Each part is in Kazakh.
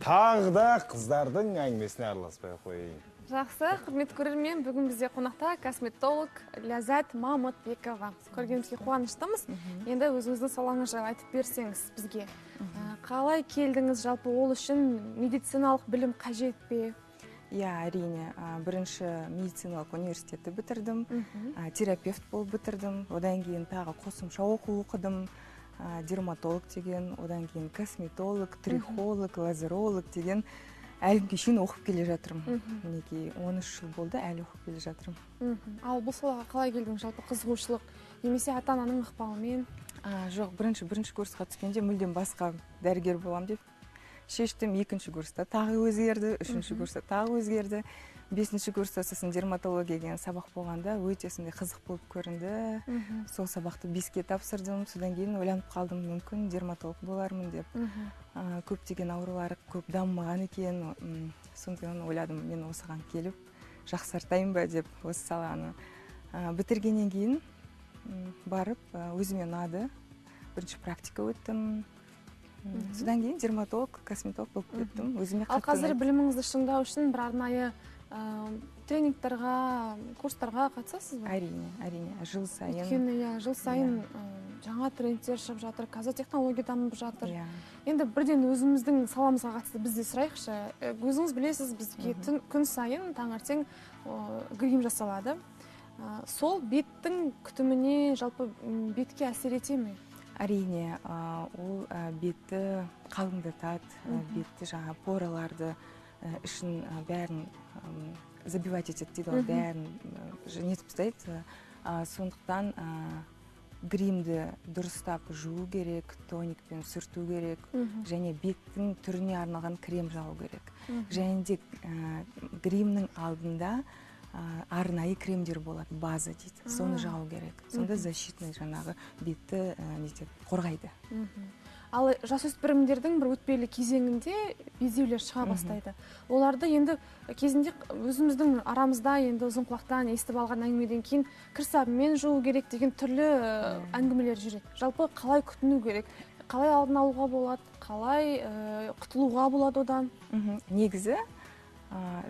Тағы да қыздардың әңгімесіне араласпай қояйын. Жақсы, құрметті көрермен, бүгін бізде қонақта косметолог Ләззат Мамытбекова. Көргенімізге қуаныштымыз. Енді өзіңіздің салаңыз жайлы айтып берсеңіз бізге. Қалай келдіңіз, жалпы ол үшін медициналық білім қажет пе? Я әрине, бірінші медициналық университетті бітірдім, терапевт болып бітірдім, одан кейін тағы қосымша оқыдым, дерматолог деген, одан кейін косметолог, трихолог, лазеролог деген әлі шейін оқып келе жатырмын. Мінекей 13 жыл болды, әлі оқып келе жатырмын. Ал бұл салаға қалай келдіңіз, жалпы қызығушылық, немесе ата-ананың ықпалымен? Жоқ, бірінші курсқа түскенде мүлдем басқа дәрігер болам деп шештім. Екінші курста тағы өзгерді, үшінші курста тағы өзгерді. Бесінші курста сосын дерматология деген сабақ болғанда өте сондай қызық болып көрінді. Сол сабақты 5-ке тапсырдым. Содан кейін ойланып қалдым, мүмкін дерматолог болармын деп. Көптеген аурулар көп дамымаған екен. Сондықтан ойладым, мен осыған келіп жақсартайын ба деп осы саланы. Бітіргеннен кейін барып өзіме ұнады. Бірінші практика өттім. Содан кейін дерматолог, косметолог болып кеттім. Ал қазір біліміңізді шыңдау үшін бір арнайы тренингтарға, курстарға қатысасыз ба? Әрине, жыл сайын. Өйткені жыл сайын жаңа трендтер шығып жатыр, қазір технология дамып жатыр. Енді бірден өзіміздің саламызға қатысты бізде сұрайықшы. Өзіңіз білесіз, бізге күн сайын таңертең грим жасалады. Сол беттің күтіміне, жалпы бетке әсер ете ме? Әрине, ол бетті қалыңдатады, бетті жаңа пораларды ішін бәрін забивать етеді дейді, бәрін нетіп тастайды. Сондықтан гримді дұрыстап жуу керек, тоникпен сүрту керек, және беттің түріне арналған крем жағу керек. Және де гримнің алдында арнайы кремдер болады, база дейді, соны жағу керек. Сонда защитный жаңағы бетті қорғайды. Ал жасөспірімдердің бір өтпелі кезеңінде безеулер шыға бастайды. Оларды енді кезінде өзіміздің арамызда енді ұзын құлақтан естіп алған әңгімеден кейін кір сабынмен жуу керек деген түрлі әңгімелер жүреді. Жалпы қалай күтіну керек? Қалай алдын алуға болады? Қалай құтылуға болады одан? Негізі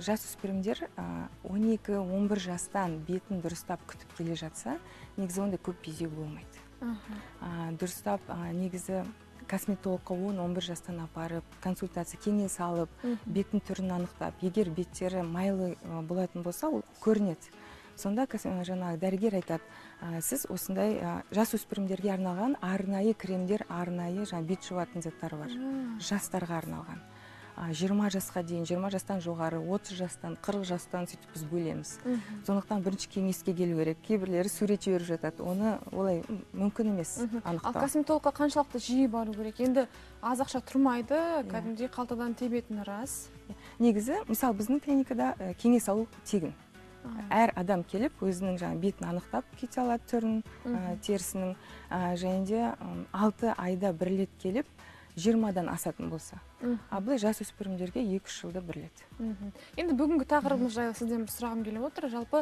жасөспірімдер 12-11 жастан бетін дұрыстап күтіп келе жатса, негізі онда көп безеу болмайды. Дұрыстап негізі косметологқа 10-11 жастан апарып, консультация кеңес алып, беттің түрін анықтап, егер беттері майлы болатын болса, ол көрінеді. Сонда жаңағы дәрігер айтады, сіз осындай жасөспірімдерге арналған арнайы кремдер, арнайы бет жуатын заттар бар. Жастарға арналған. 20 жасқа дейін, 20 жастан жоғары, 30 жастан, 40 жастан сөйтіп біз бөлеміз. Сондықтан бірінші кеңеске келу керек. Кейбірлері сурет жіберіп жатады. Оны олай мүмкін емес анықтау. Ал косметологқа қаншалықты жиі бару керек? Енді аз ақша тұрмайды, кәдімгідей қалтадан тебетіні рас. Негізі, мысалы біздің клиникада кеңес алу тегін. Әр адам келіп, өзінің бетін анықтап кете алады, түрін, терісінің, және де 6 айда бір рет келіп, 20-дан асатын болса. Бұл жасөспірімдерге 2-3 жылда бір рет. Енді бүгінгі тақырыбымыз жайлы сізден бір сұрағым келіп отыр. Жалпы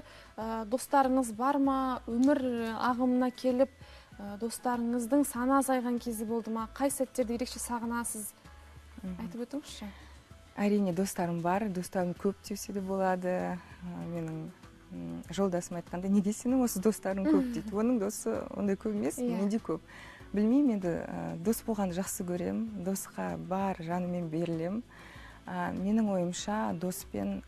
достарыңыз бар ма? Өмір ағымына келіп, достарыңыздың саны азайған кезі болды ма? Қай сәттерді ерекше сағынасыз? Айтып өтіңізші. Әрине, достарым бар. Достарым көп деусе де болады. Менің жолдасым айтқанда, неге сенің осы достарың көп дейді. Оның досы ондай көп емес, менде көп. Білмеймін, енді дос болғанды жақсы көрем, досқа бар жанымен берілем. Менің ойымша доспен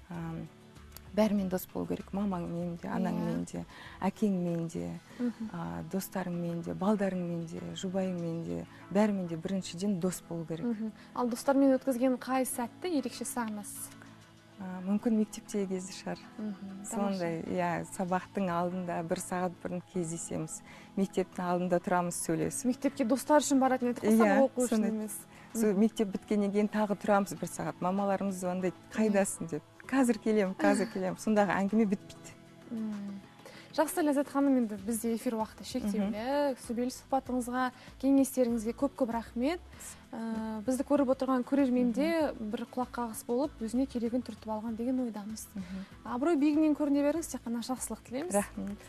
бәрімен дос болу керек. Мамаңмен де, анаңмен де, әкеңмен де, достарыңмен де, балдарыңмен де, жұбайыңмен де, бәрімен де біріншіден дос болу керек. Ал достармен өткізген қай сәтті ерекше сағынасыз? Мүмкін мектептегі кезді шығар. Сондай, сабақтың алдында 1 сағат бұрын кездесеміз. Мектептің алдында тұрамыз, сөйлесіп. Мектепке достар үшін баратын едік, сабақ оқу үшін емес. Мектеп біткеннен кейін тағы тұрамыз 1 сағат. Мамаларымыз звондайды, қайдасың деп. Қазір келем. Сондағы әңгіме бітпейді. Жақсы, Ләззат ханым, енді бізде эфир уақыты шектеулі. Сүбелі сұхбатыңызға, кеңестеріңізге көп рахмет. Бізді көріп отырған көрерменде бір құлақ қағыс болып, өзіне керегін түртіп алған деген ойдамыз. Абырой биігінен көріне беріңіз, тек қана жақсылық тілейміз. Рахмет.